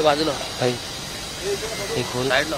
बाजूला एक खोल साईडला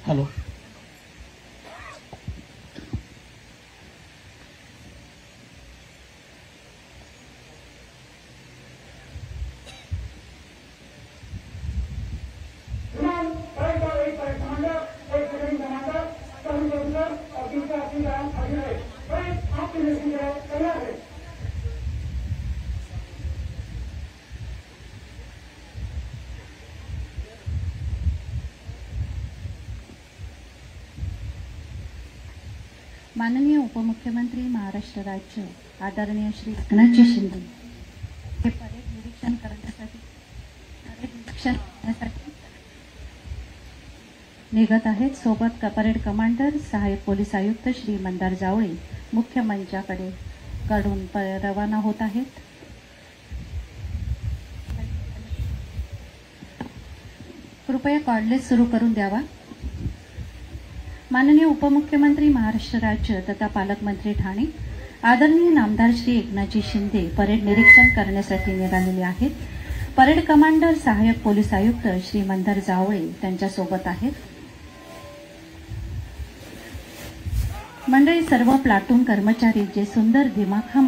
हेलो माननीय उपमुख्यमंत्री महाराष्ट्र राज्य आदरणीय श्री एकनाथ शिंदे हे परेड निरीक्षण करण्यासाठी निघत आहेत। सोबत परेड कमांडर सहाय्यक पोलीस आयुक्त श्री मंदार जावळे मुख्य मंचाकडे कडून रवाना होत आहेत। कृपया कॉर्डलेस सुरू करून द्यावा। माननीय उपमुख्यमंत्री महाराष्ट्र राज्य तथा पालकमंत्री ठाणे आदरणीय नामदार श्री एकनाथ शिंदे परेड निरीक्षण करण्यासाठी निघालेले आहेत। परेड कमांडर सहाय्यक पोलीस आयुक्त श्री मंदार जावळे त्यांच्या सोबत आहेत। मंडळी, सर्व प्लाटून कर्मचारी जे सुंदर दिमाखा